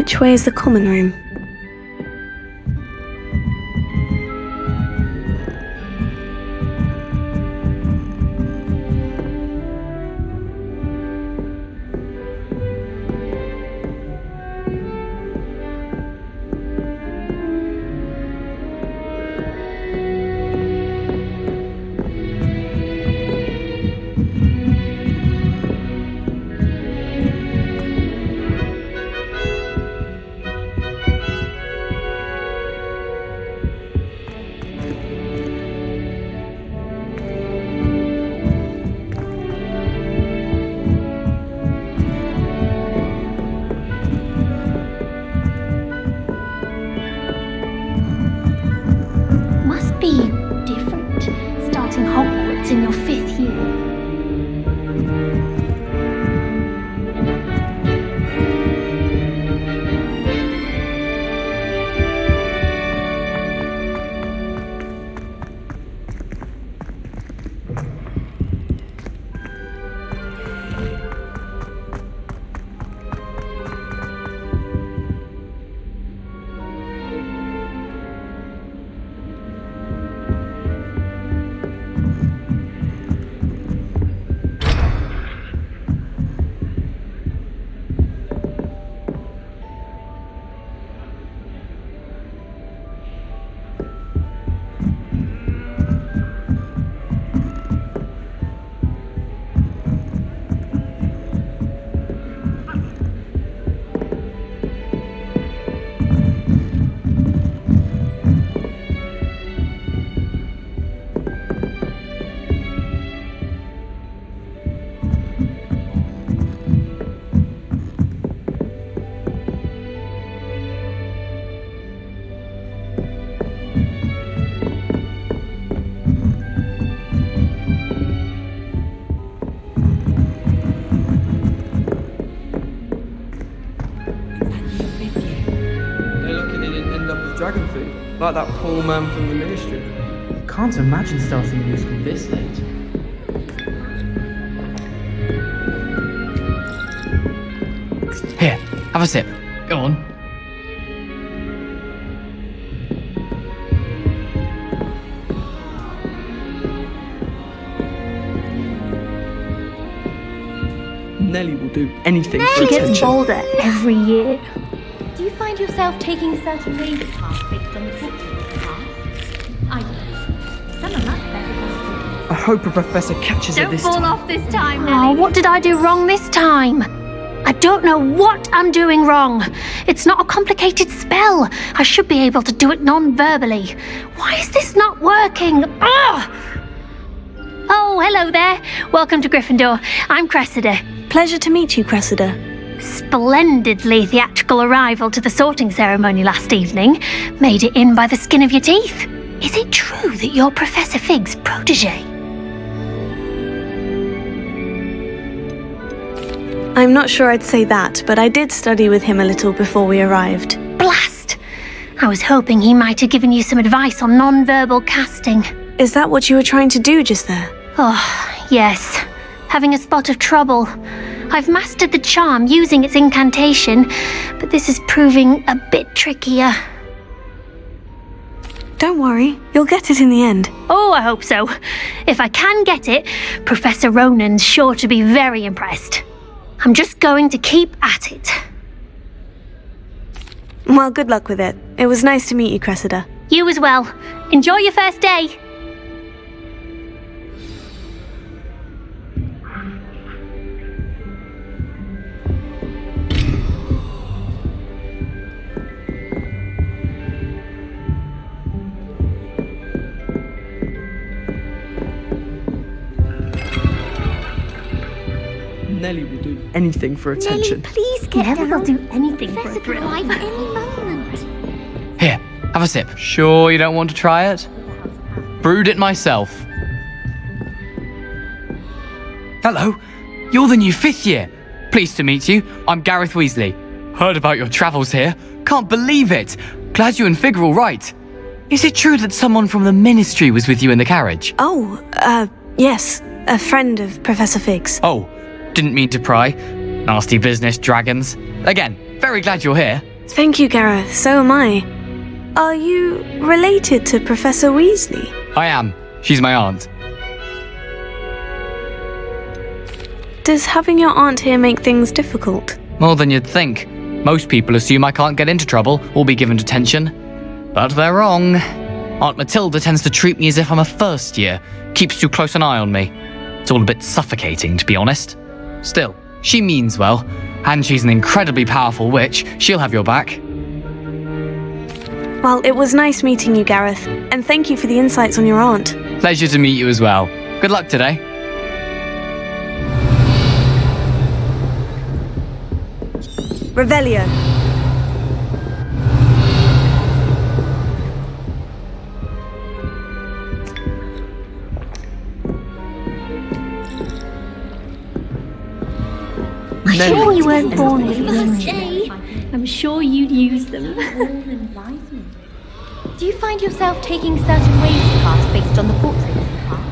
Which way is the common room? Must be different starting Hogwarts in your 5th year. Dragon food, like that poor man from the ministry. Can't imagine starting a new school this late. Here, have a sip. Go on. Nellie will do anything for She gets attention. bolder every year. Do you find yourself taking certain labour tasks based on the football class? I don't. Some are much better than I hope a professor catches her Don't this fall time. off this time, Oh, Nellie. what did I do wrong this time? I don't know what I'm doing wrong. It's not a complicated spell. I should be able to do it non-verbally. Why is this not working? Ugh! Oh, hello there. Welcome to Gryffindor. I'm Cressida. Pleasure to meet you, Cressida. Splendidly theatrical arrival to the sorting ceremony last evening. Made it in by the skin of your teeth. Is it true that you're Professor Fig's protege? I'm not sure I'd say that, but I did study with him a little before we arrived. Blast! I was hoping he might have given you some advice on non-verbal casting. Is that what you were trying to do just there? Oh, yes. Having a spot of trouble. I've mastered the charm using its incantation, but this is proving a bit trickier. Don't worry, you'll get it in the end. Oh, I hope so. If I can get it, Professor Ronan's sure to be very impressed. I'm just going to keep at it. Well, good luck with it. It was nice to meet you, Cressida. You as well. Enjoy your first day. Nellie will do anything for attention. Please get Never will down. do anything for a Professor could thrill. arrive at any moment. Here, have a sip. Sure you don't want to try it? Brewed it myself. Hello, you're the new 5th year. Pleased to meet you. I'm Gareth Weasley. Heard about your travels here. Can't believe it. Glad you and Fig are all right. Is it true that someone from the ministry was with you in the carriage? Oh, yes. A friend of Professor Fig's. Oh, didn't mean to pry. Nasty business, dragons. Again, very glad you're here. Thank you, Gareth. So am I. Are you related to Professor Weasley? I am. She's my aunt. Does having your aunt here make things difficult? More than you'd think. Most people assume I can't get into trouble or be given detention. But they're wrong. Aunt Matilda tends to treat me as if I'm a first year, keeps too close an eye on me. It's all a bit suffocating, to be honest. Still, she means well, and she's an incredibly powerful witch. She'll have your back. Well, it was nice meeting you, Gareth, and thank you for the insights on your aunt. Pleasure to meet you as well. Good luck today. Revelio. I'm sure you weren't born with First wings. day. I'm sure you'd use them. Warm and lively. Do you find yourself taking certain ways to pass based on the portrait of the path?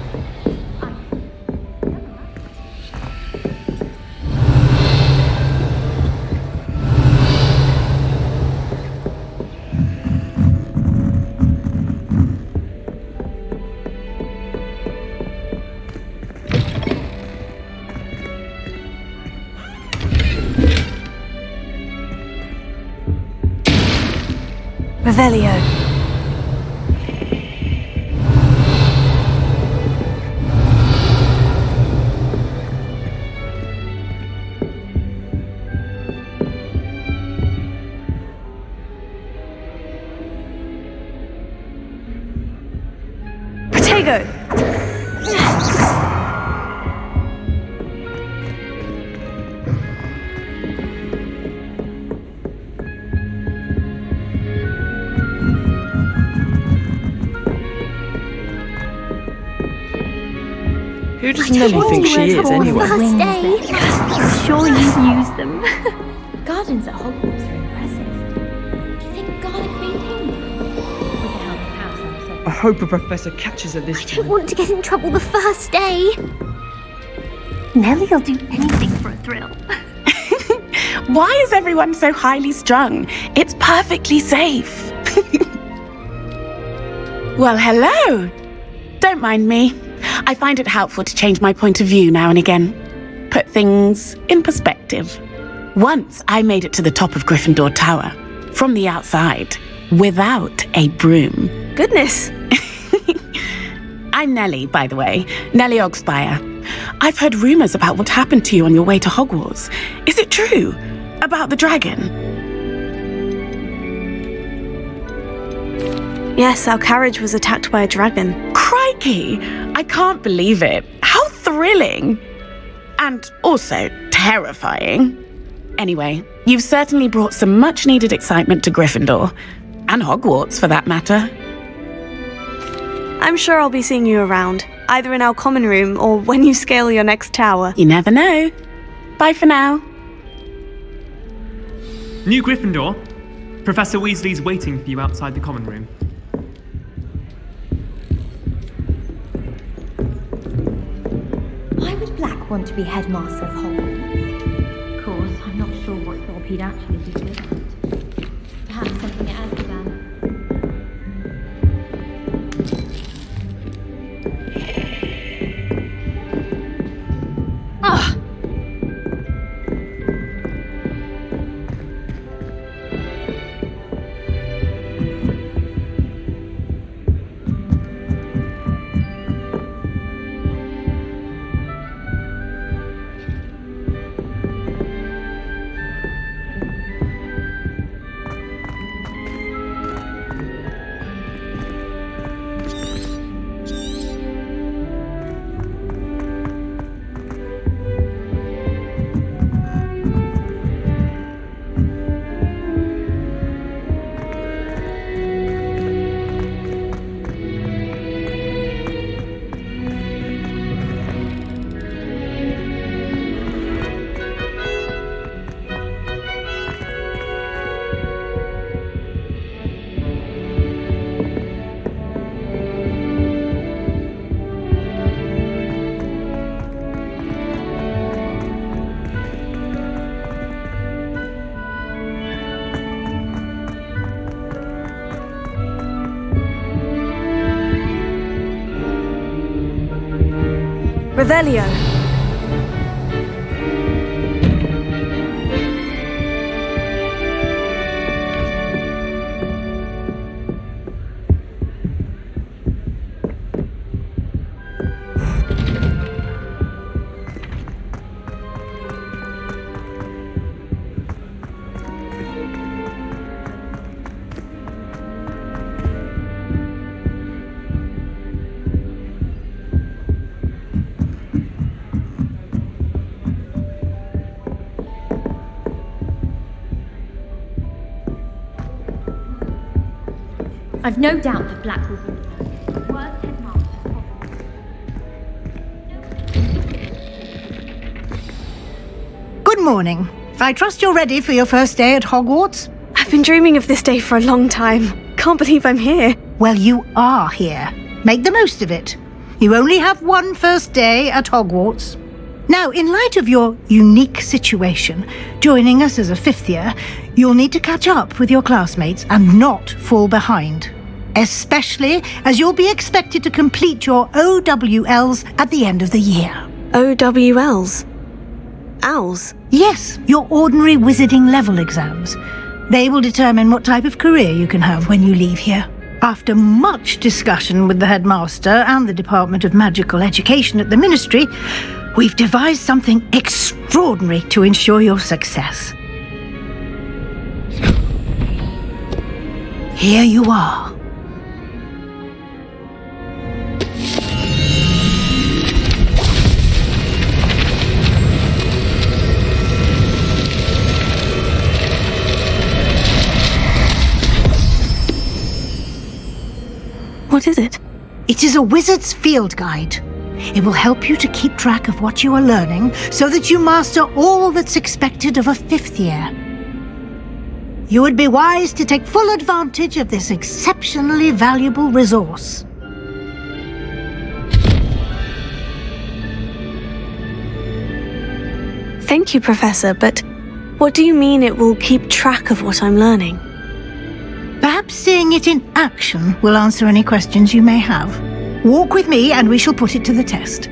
Revelio. Protego. Who does Nelly think she is, anyway? First day. I'm sure you'd use them. Gardens at Hogwarts are impressive. Do you think garlic painting? With the help of house, I'm so I hope a professor catches her this I don't time. want to get in trouble the first day. Nellie'll do anything for a thrill. Why is everyone so highly strung? It's perfectly safe. Well, hello. Don't mind me. I find it helpful to change my point of view now and again. Put things in perspective. Once I made it to the top of Gryffindor Tower, from the outside, without a broom. Goodness. I'm Nellie, by the way, Nellie Ogspire. I've heard rumours about what happened to you on your way to Hogwarts. Is it true? About the dragon? Yes, our carriage was attacked by a dragon. Crikey! I can't believe it. How thrilling! And also terrifying. Anyway, you've certainly brought some much-needed excitement to Gryffindor. And Hogwarts, for that matter. I'm sure I'll be seeing you around, either in our common room or when you scale your next tower. You never know. Bye for now. New Gryffindor. Professor Weasley's waiting for you outside the common room. Why would Black want to be headmaster of Hogwarts? Of course, I'm not sure what job he'd actually be good at. Perhaps something at Azkaban. Revelio. I've no doubt that Black will be the worst headmaster of Hogwarts. Good morning. I trust you're ready for your first day at Hogwarts? I've been dreaming of this day for a long time. Can't believe I'm here. Well, you are here. Make the most of it. You only have one first day at Hogwarts. Now, in light of your unique situation, joining us as a fifth year, you'll need to catch up with your classmates and not fall behind. Especially as you'll be expected to complete your OWLs at the end of the year. OWLs? Owls? Yes, your ordinary wizarding level exams. They will determine what type of career you can have when you leave here. After much discussion with the headmaster and the Department of Magical Education at the Ministry, we've devised something extraordinary to ensure your success. Here you are. What is it? It is a wizard's field guide. It will help you to keep track of what you are learning so that you master all that's expected of a fifth year. You would be wise to take full advantage of this exceptionally valuable resource. Thank you, Professor, but what do you mean it will keep track of what I'm learning? Perhaps seeing it in action will answer any questions you may have. Walk with me and we shall put it to the test.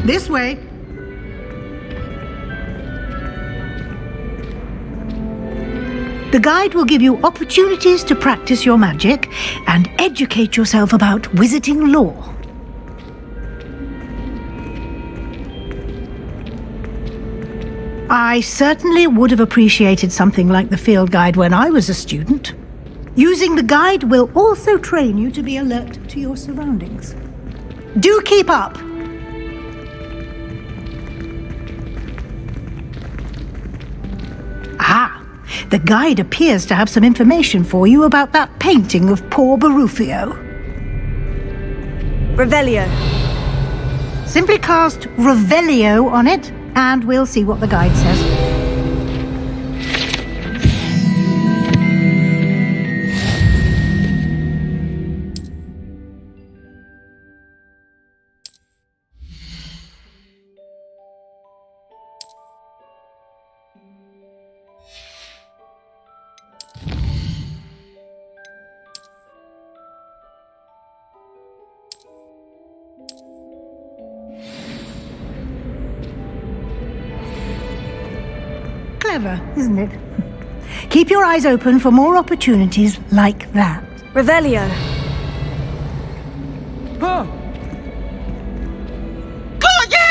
This way. The guide will give you opportunities to practice your magic and educate yourself about wizarding lore. I certainly would have appreciated something like the field guide when I was a student. Using the guide will also train you to be alert to your surroundings. Do keep up! Ah, the guide appears to have some information for you about that painting of poor Barufio. Revelio. Simply cast Revelio on it, and we'll see what the guide says. Clever, isn't it? Keep your eyes open for more opportunities like that. Revelio. Huh. Got you!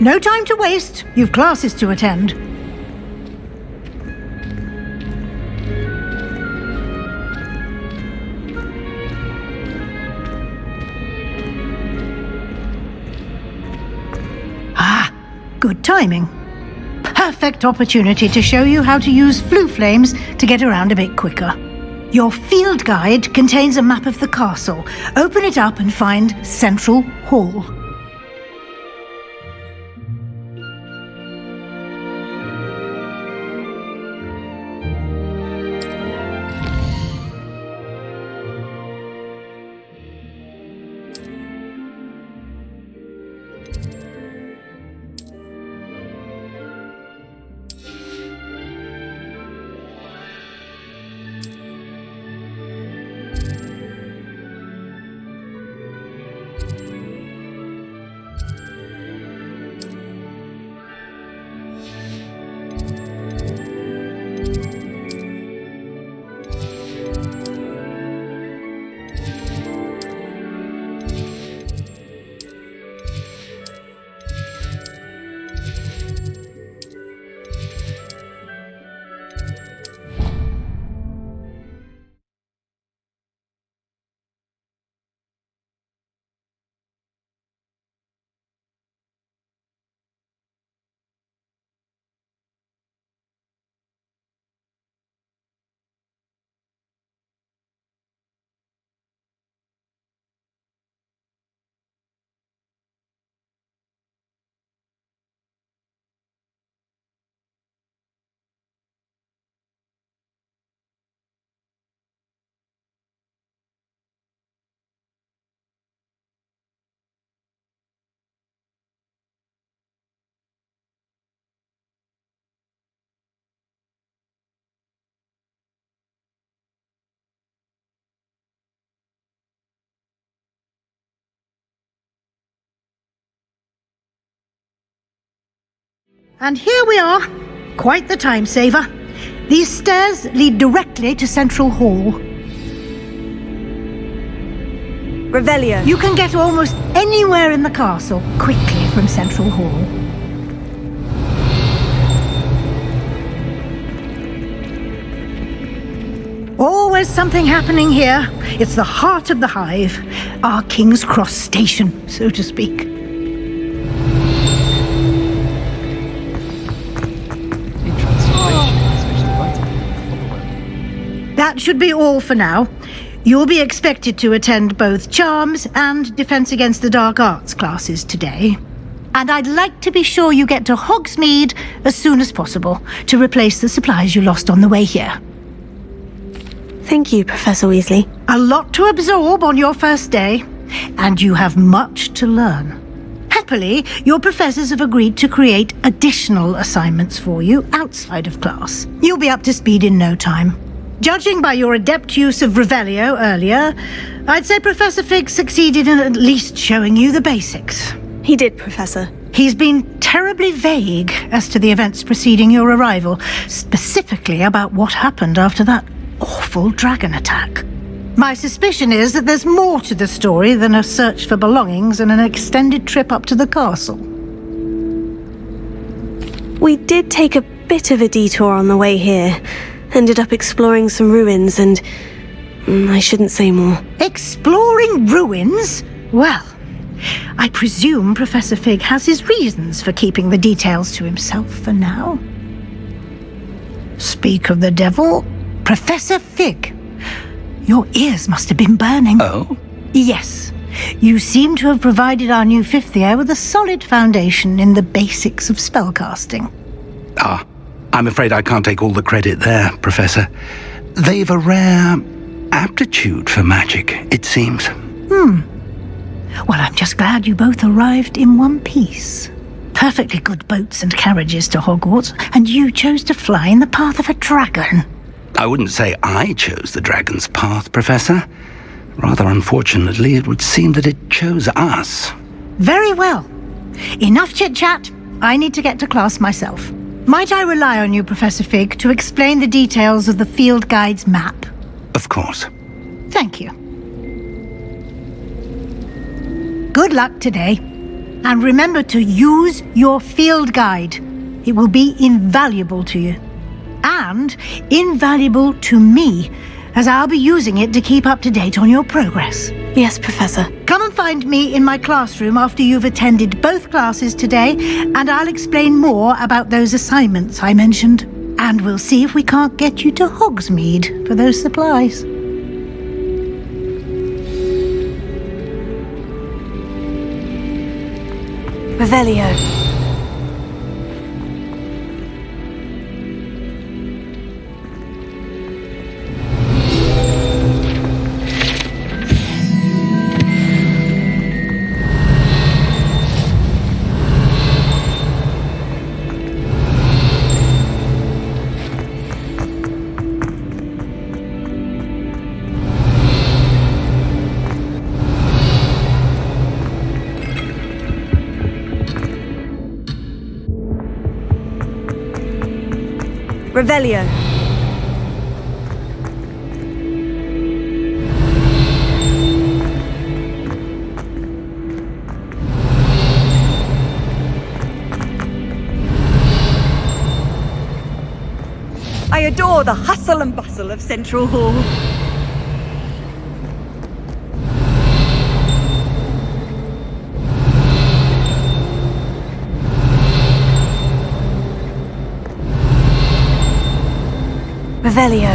No time to waste. You've classes to attend. Ah, good timing. Perfect opportunity to show you how to use flue flames to get around a bit quicker. Your field guide contains a map of the castle. Open it up and find Central Hall. And here we are. Quite the time saver. These stairs lead directly to Central Hall. Revelio. You can get almost anywhere in the castle quickly from Central Hall. Always something happening here. It's the heart of the hive. Our King's Cross station, so to speak. That should be all for now. You'll be expected to attend both Charms and Defense Against the Dark Arts classes today. And I'd like to be sure you get to Hogsmeade as soon as possible to replace the supplies you lost on the way here. Thank you, Professor Weasley. A lot to absorb on your first day, and you have much to learn. Happily, your professors have agreed to create additional assignments for you outside of class. You'll be up to speed in no time. Judging by your adept use of Revelio earlier, I'd say Professor Fig succeeded in at least showing you the basics. He did, Professor. He's been terribly vague as to the events preceding your arrival, specifically about what happened after that awful dragon attack. My suspicion is that there's more to the story than a search for belongings and an extended trip up to the castle. We did take a bit of a detour on the way here. Ended up exploring some ruins and... I shouldn't say more. Exploring ruins? Well, I presume Professor Fig has his reasons for keeping the details to himself for now. Speak of the devil, Professor Fig. Your ears must have been burning. Oh? Yes. You seem to have provided our new fifth year with a solid foundation in the basics of spellcasting. Ah, I'm afraid I can't take all the credit there, Professor. They've a rare aptitude for magic, it seems. Well, I'm just glad you both arrived in one piece. Perfectly good boats and carriages to Hogwarts, and you chose to fly in the path of a dragon. I wouldn't say I chose the dragon's path, Professor. Rather unfortunately, it would seem that it chose us. Very well. Enough chit-chat. I need to get to class myself. Might I rely on you, Professor Fig, to explain the details of the field guide's map? Of course. Thank you. Good luck today. And remember to use your field guide. It will be invaluable to you. And invaluable to me, as I'll be using it to keep up to date on your progress. Yes, Professor. Come and find me in my classroom after you've attended both classes today, and I'll explain more about those assignments I mentioned. And we'll see if we can't get you to Hogsmeade for those supplies. Revelio. Revelio. I adore the hustle and bustle of Central Hall. Revelio.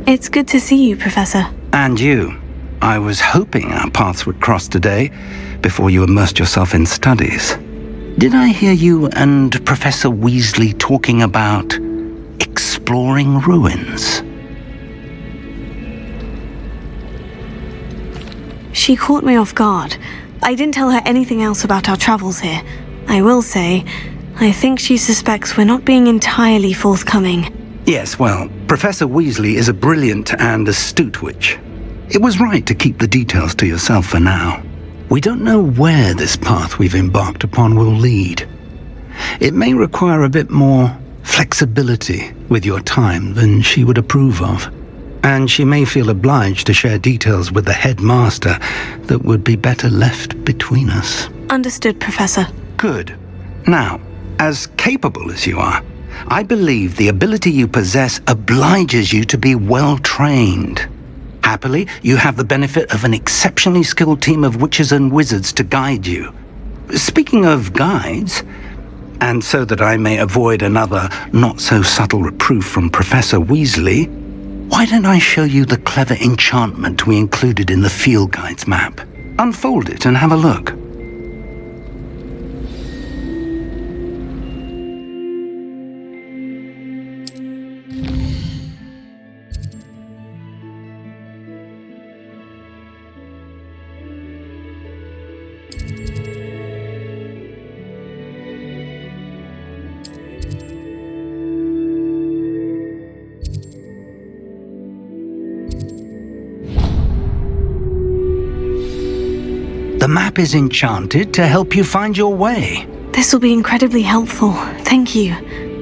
It's good to see you, Professor. And you. I was hoping our paths would cross today, before you immersed yourself in studies. Did I hear you and Professor Weasley talking about exploring ruins? She caught me off guard. I didn't tell her anything else about our travels here. I will say, I think she suspects we're not being entirely forthcoming. Yes, well, Professor Weasley is a brilliant and astute witch. It was right to keep the details to yourself for now. We don't know where this path we've embarked upon will lead. It may require a bit more flexibility with your time than she would approve of. And she may feel obliged to share details with the headmaster that would be better left between us. Understood, Professor. Good. Now, as capable as you are, I believe the ability you possess obliges you to be well trained. Happily, you have the benefit of an exceptionally skilled team of witches and wizards to guide you. Speaking of guides, and so that I may avoid another not-so-subtle reproof from Professor Weasley, why don't I show you the clever enchantment we included in the field guide's map? Unfold it and have a look. The map is enchanted to help you find your way. This will be incredibly helpful. Thank you.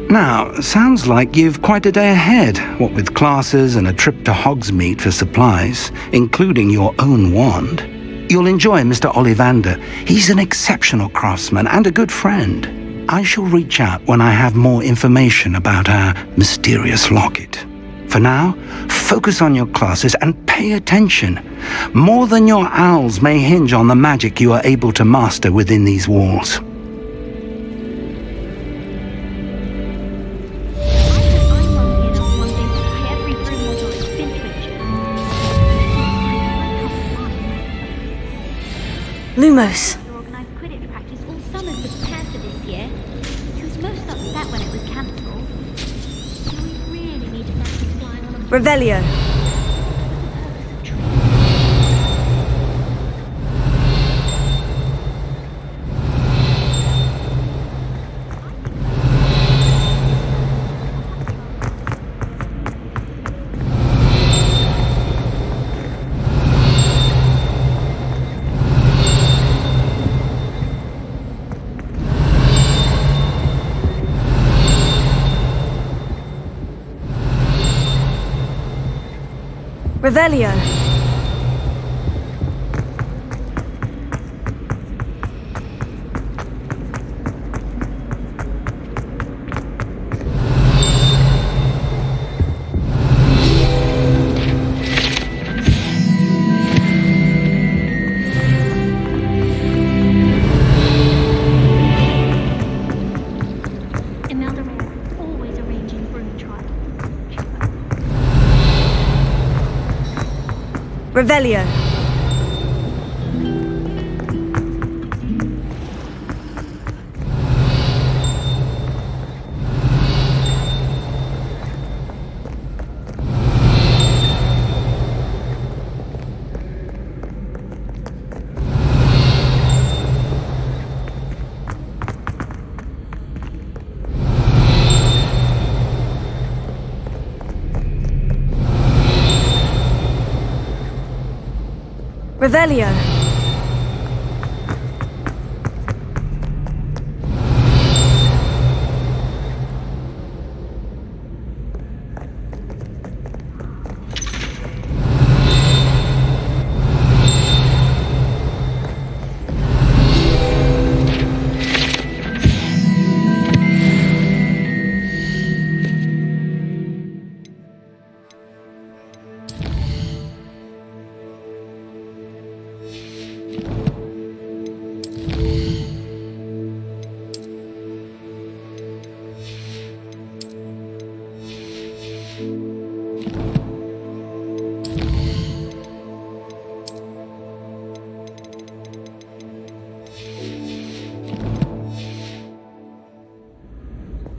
Now, sounds like you've quite a day ahead, what with classes and a trip to Hogsmeade for supplies, including your own wand. You'll enjoy Mr. Ollivander. He's an exceptional craftsman and a good friend. I shall reach out when I have more information about our mysterious locket. For now, focus on your classes and pay attention. More than your owls may hinge on the magic you are able to master within these walls. Lumos. We organised Quidditch practice all summer to prepare for this year. He was most upset when it was cancelled. Do we really need to practice flying on a Revelio. Revelio. Imelda always arranging broom trial. Revelio. Revelio.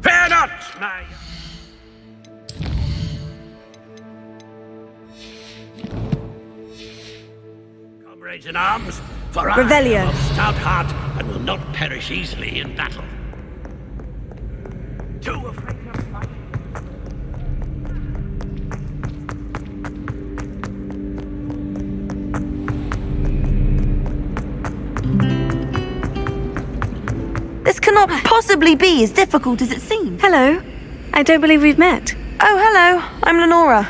Fear not, my... comrades in arms, for I Revelio. am of stout heart and will not perish easily in battle. Too afraid to fight. This cannot possibly be as difficult as it seems. Hello. I don't believe we've met. Oh, hello. I'm Lenora.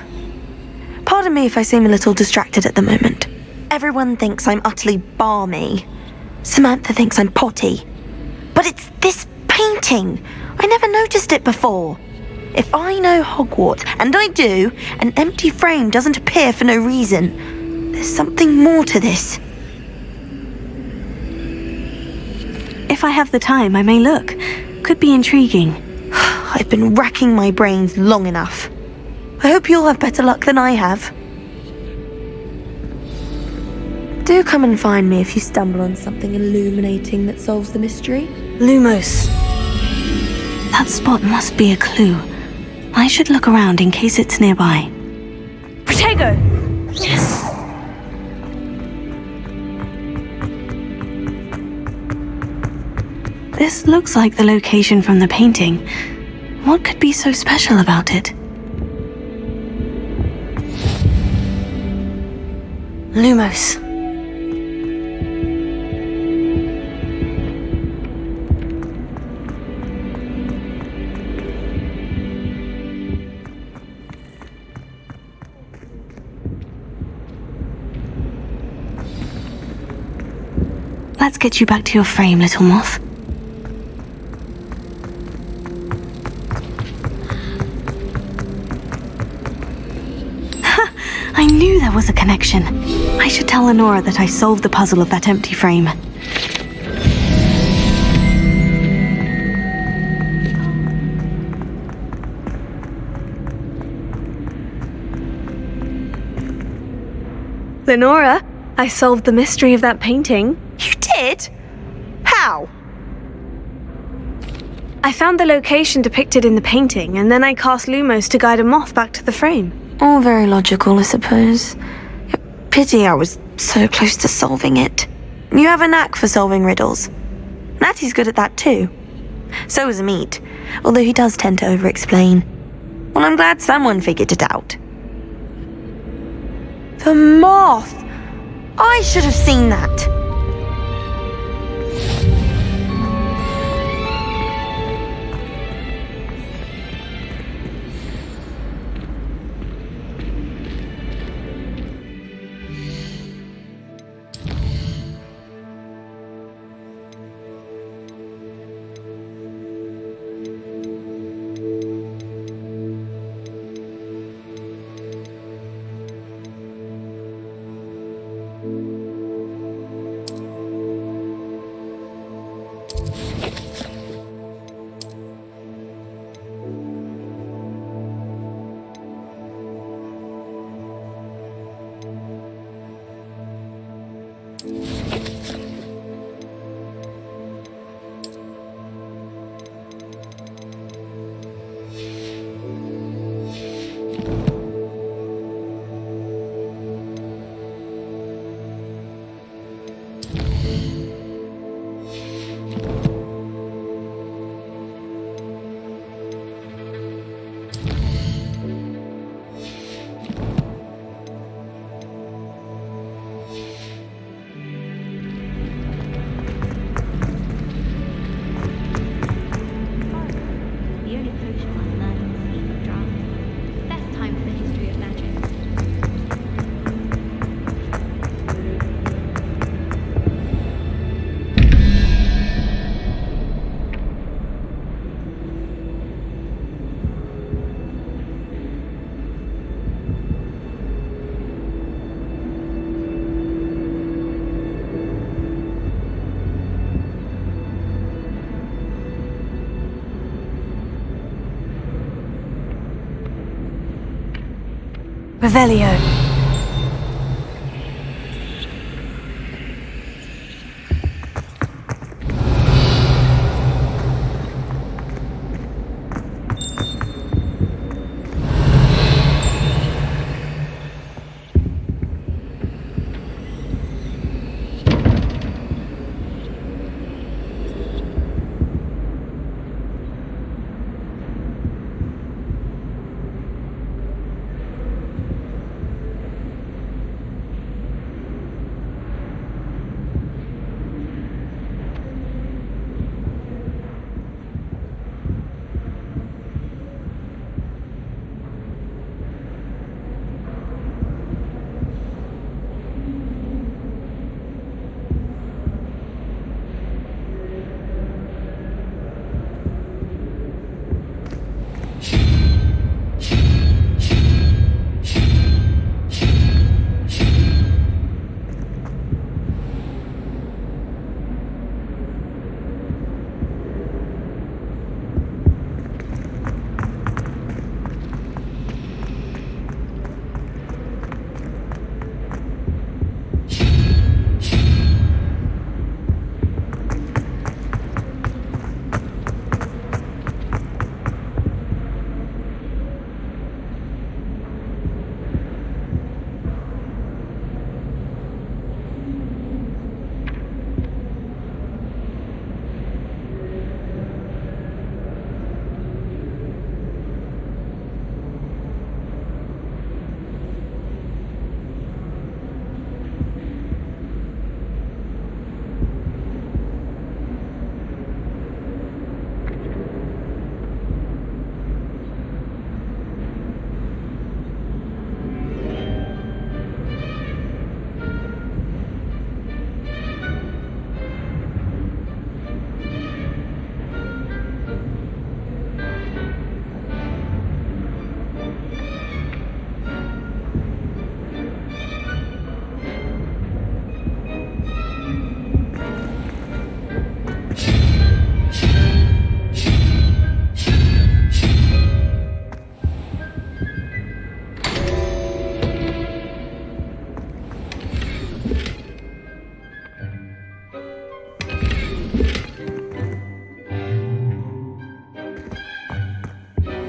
Pardon me if I seem a little distracted at the moment. Everyone thinks I'm utterly balmy. Samantha thinks I'm potty. But it's this painting. I never noticed it before. If I know Hogwarts, and I do, an empty frame doesn't appear for no reason. There's something more to this. If I have the time, I may look. Could be intriguing. I've been racking my brains long enough. I hope you'll have better luck than I have. Do come and find me if you stumble on something illuminating that solves the mystery. Lumos. That spot must be a clue. I should look around in case it's nearby. Protego! Yes! This looks like the location from the painting. What could be so special about it? Lumos. Let's get you back to your frame, little moth. I knew there was a connection. I should tell Lenora that I solved the puzzle of that empty frame. Lenora, I solved the mystery of that painting. You did? How? I found the location depicted in the painting, and then I cast Lumos to guide a moth back to the frame. All very logical, I suppose. Pity I was so close to solving it. You have a knack for solving riddles. Natty's good at that too. So is Amit, although he does tend to over-explain. Well, I'm glad someone figured it out. The moth! I should have seen that. social and learning the secret draft. Best time for the history of magic. Revelio.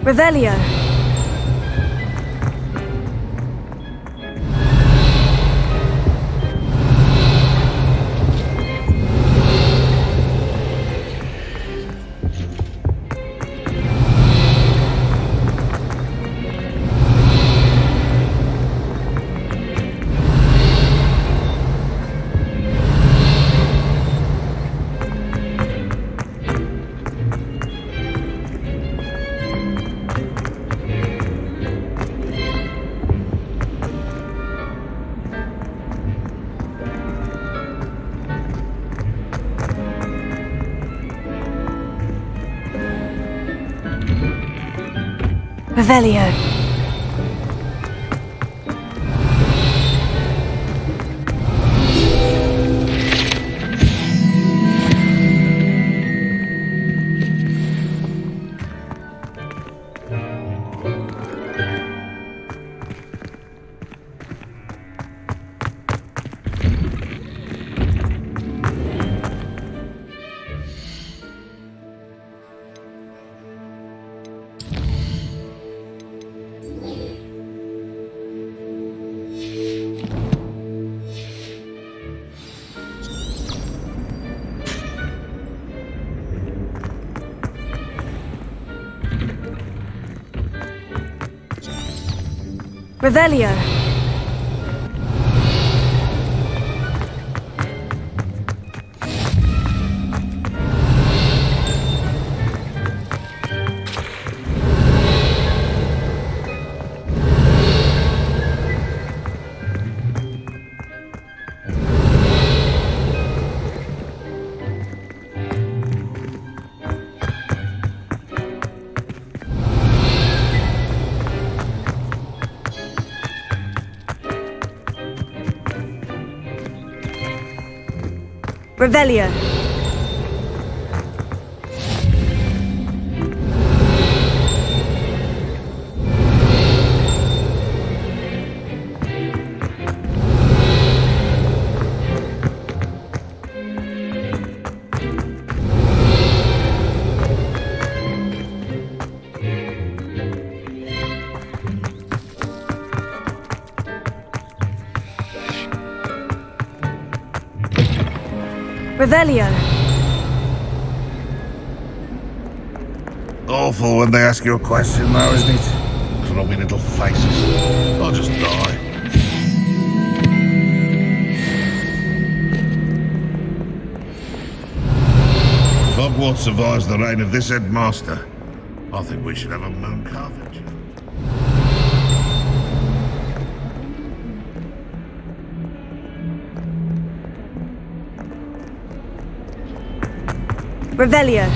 Revelio. Revelio. Revelio. Revelio. Revelio. Awful when they ask you a question, though, isn't it? Grubby little faces. I'll just die. If Hogwarts survives the reign of this headmaster, I think we should have a moon carving. Revelio.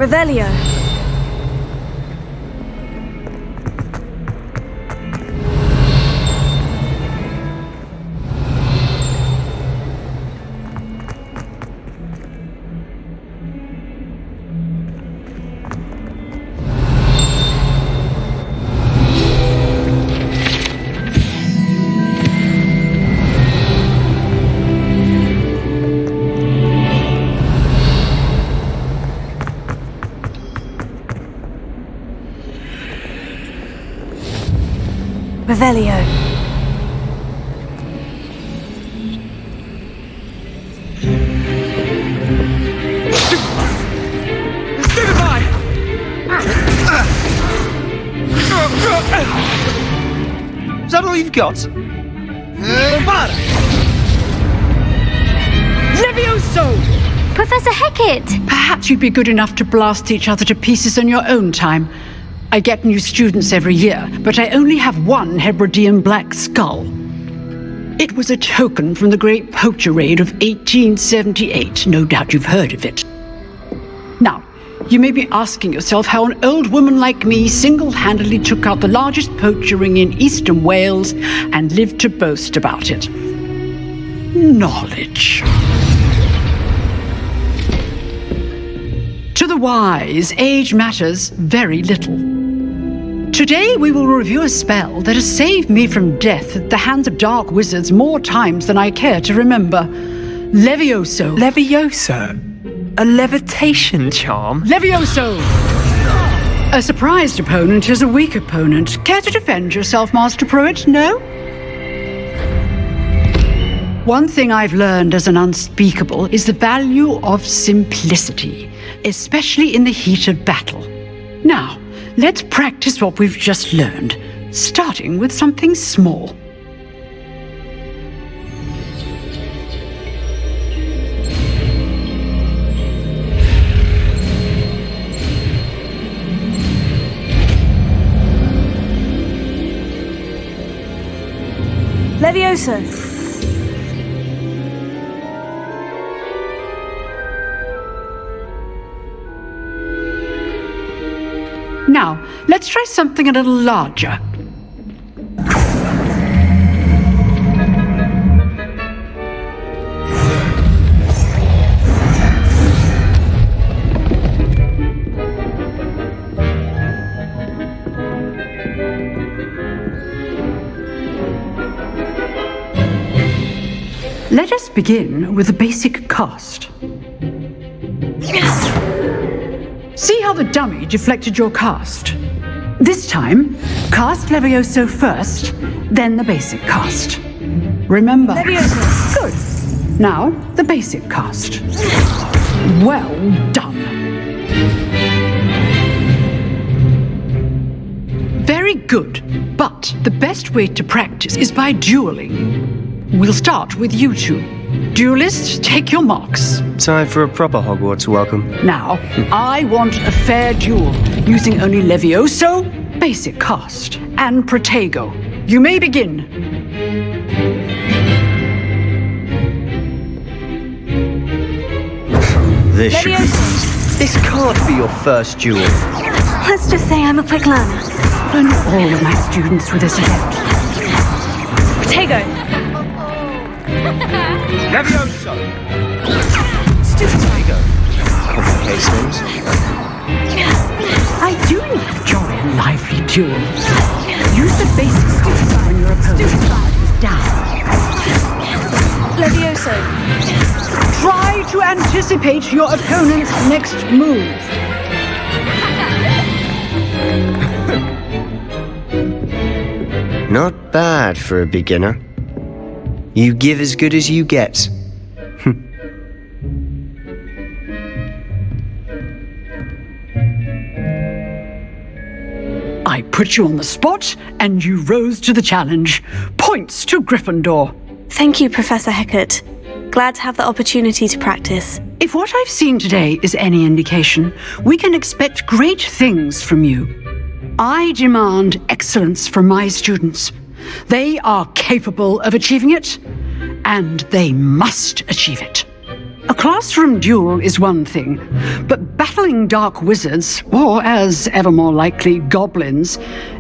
Revelio. Revelio. Is that all you've got? Levioso! Professor Hecat! Perhaps you'd be good enough to blast each other to pieces in your own time. I get new students every year, but I only have one Hebridean black skull. It was a token from the Great Poacher Raid of 1878. No doubt you've heard of it. Now, you may be asking yourself how an old woman like me single-handedly took out the largest poacher ring in eastern Wales and lived to boast about it. Knowledge. To the wise, age matters very little. Today we will review a spell that has saved me from death at the hands of dark wizards more times than I care to remember. Levioso. Levioso? A levitation charm? Levioso! A surprised opponent is a weak opponent. Care to defend yourself, Master Pruitt? No? One thing I've learned as an unspeakable is the value of simplicity, especially in the heat of battle. Now, let's practice what we've just learned, starting with something small. Levioso. Now, let's try something a little larger. Let us begin with the basic cast. See how the dummy deflected your cast? This time, cast Levioso first, then the basic cast. Remember? Levioso. Good. Now, the basic cast. Well done. Very good, but the best way to practice is by dueling. We'll start with you two. Duelists, take your marks. Time for a proper Hogwarts welcome. Now, I want a fair duel, using only Levioso, basic cast, and Protego. You may begin. This can't be your first duel. Let's just say I'm a quick learner. And all of my students with this event. Protego. Levioso! Protego. Complicates things. I do enjoy a lively duel. Use the basic skills when your opponent is down. Levioso. Try to anticipate your opponent's next move. Not bad for a beginner. You give as good as you get. I put you on the spot, and you rose to the challenge. Points to Gryffindor. Thank you, Professor Hecat. Glad to have the opportunity to practice. If what I've seen today is any indication, we can expect great things from you. I demand excellence from my students. They are capable of achieving it, and they must achieve it. A classroom duel is one thing, but battling dark wizards, or as ever more likely, goblins,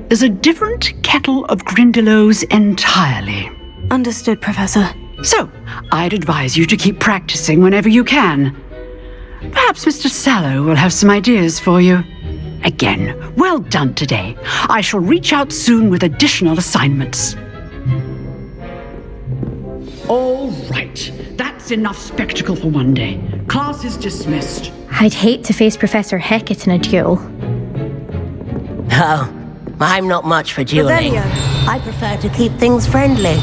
is a different kettle of Grindylows entirely. Understood, Professor. So, I'd advise you to keep practicing whenever you can. Perhaps Mr. Sallow will have some ideas for you. Again, well done today. I shall reach out soon with additional assignments. All right, that's enough spectacle for one day. Class is dismissed. I'd hate to face Professor Hecat in a duel. Oh, I'm not much for dueling. I prefer to keep things friendly.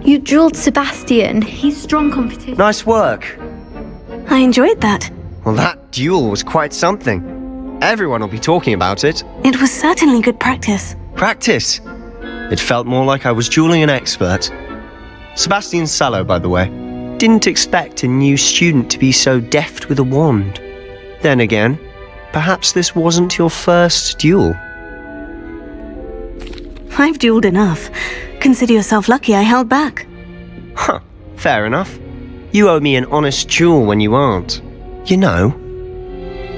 You drilled Sebastian. He's strong competition. Nice work. I enjoyed that. Well, that duel was quite something. Everyone will be talking about it. It was certainly good practice. Practice? It felt more like I was dueling an expert. Sebastian Sallow, by the way. Didn't expect a new student to be so deft with a wand. Then again, perhaps this wasn't your first duel. I've dueled enough. Consider yourself lucky I held back. Huh, fair enough. You owe me an honest duel when you aren't. You know,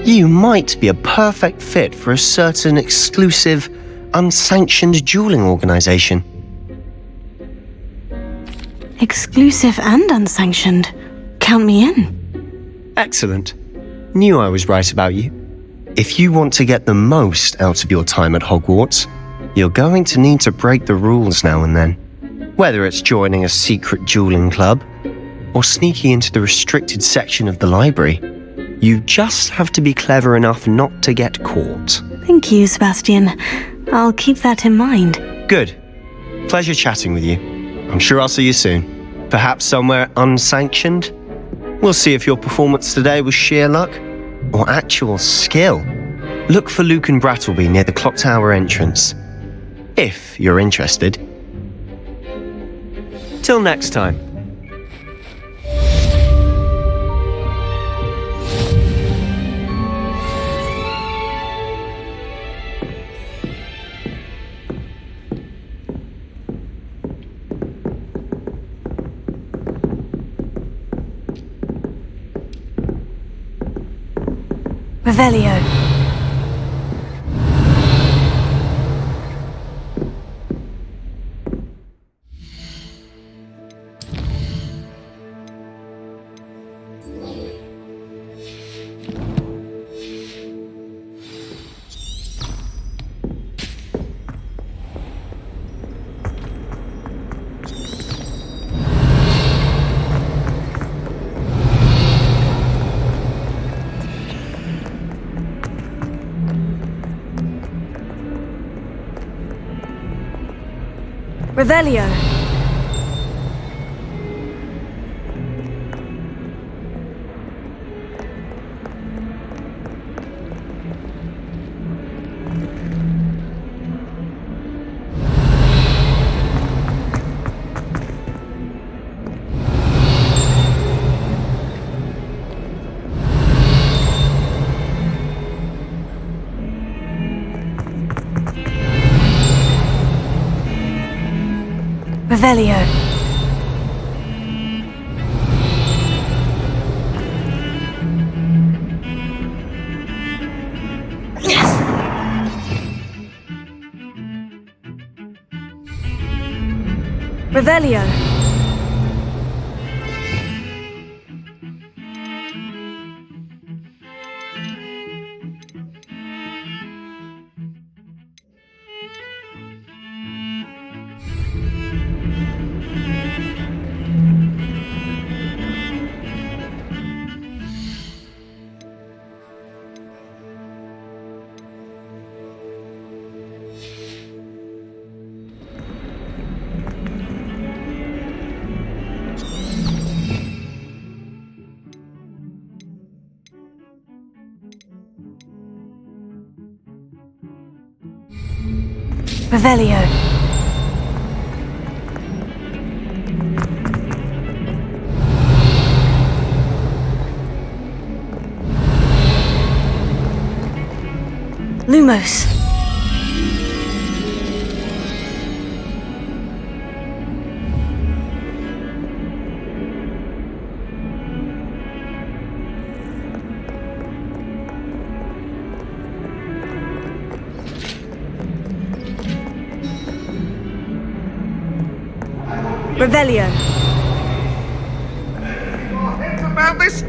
you might be a perfect fit for a certain exclusive, unsanctioned dueling organization. Exclusive and unsanctioned. Count me in. Excellent. Knew I was right about you. If you want to get the most out of your time at Hogwarts, you're going to need to break the rules now and then. Whether it's joining a secret dueling club or sneaking into the restricted section of the library, you just have to be clever enough not to get caught. Thank you, Sebastian. I'll keep that in mind. Good. Pleasure chatting with you. I'm sure I'll see you soon. Perhaps somewhere unsanctioned? We'll see if your performance today was sheer luck or actual skill. Look for Luke and Brattleby near the clock tower entrance, if you're interested. Till next time. Revelio. Revelio. Revelio. Revelio. Revelio. Lumos. Revelio. About this?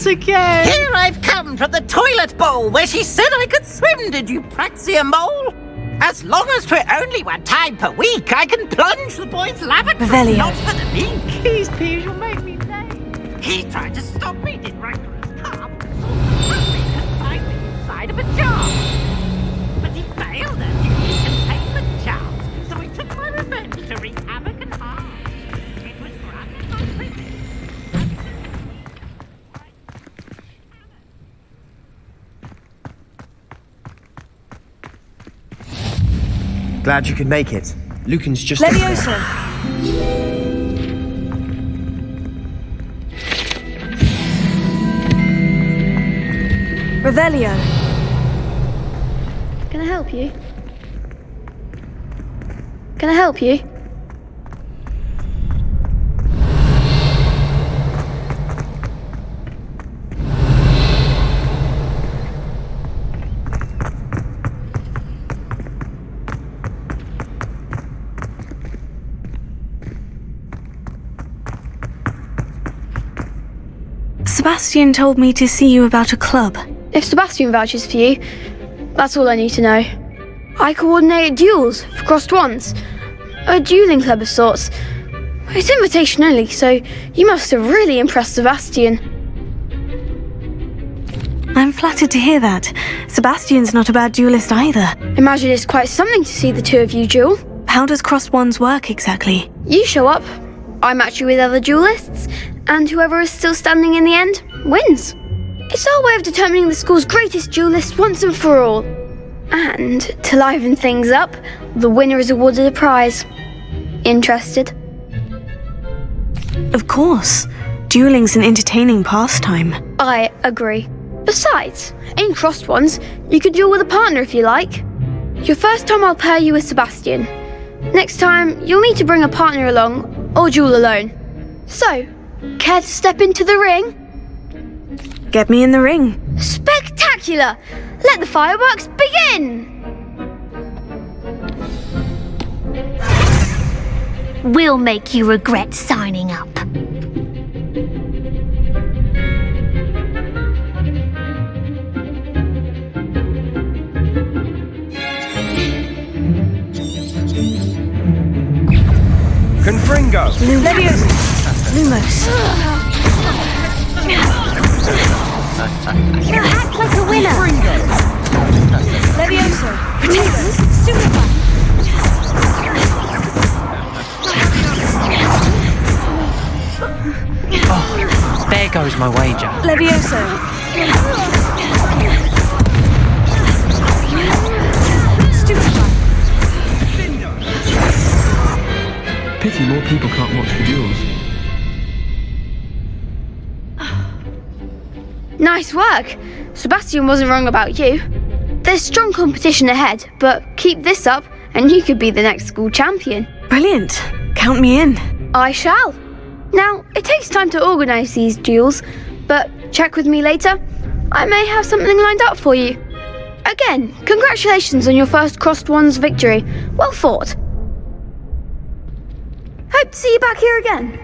Again. Here I've come from the toilet bowl where she said I could swim, did you praxia mole? As long as 'twere only one time per week, I can plunge the boy's lavatory, Revelio. not for the meek. Please, please, you'll make me late. He tried to stop me, did Rancorous Carp, sort me confined me inside of a jar. But he failed as he contained the jars, so I took my revenge to wreak havoc and harm. It was granted my privilege. Glad you could make it. Lucan's just... Levioso. Revelio. Can I help you? Can I help you? Sebastian told me to see you about a club. If Sebastian vouches for you, that's all I need to know. I coordinate duels for crossed wands. A dueling club of sorts. It's invitation only, so you must have really impressed Sebastian. I'm flattered to hear that. Sebastian's not a bad duelist either. Imagine it's quite something to see the two of you duel. How does crossed wands work exactly? You show up, I match you with other duelists, and whoever is still standing in the end wins. It's our way of determining the school's greatest duelist once and for all. And to liven things up, the winner is awarded a prize. Interested? Of course. Dueling's an entertaining pastime. I agree. Besides, in crossed ones, you could duel with a partner if you like. Your first time I'll pair you with Sebastian. Next time, you'll need to bring a partner along, or duel alone. So, care to step into the ring? Get me in the ring. Spectacular! Let the fireworks begin! will make you regret signing up. Confringo! Leviosa! Lumos! Act like a winner! Leviosa! Potato! Stupefy! Oh, there goes my wager. Leviosa! Stupefy! Pity more people can't watch the duels. Nice work. Sebastian wasn't wrong about you. There's strong competition ahead, but keep this up and you could be the next school champion. Brilliant. Count me in. I shall. Now, it takes time to organise these duels, but check with me later. I may have something lined up for you. Again, congratulations on your first Crossed Wands victory. Well fought. Hope to see you back here again.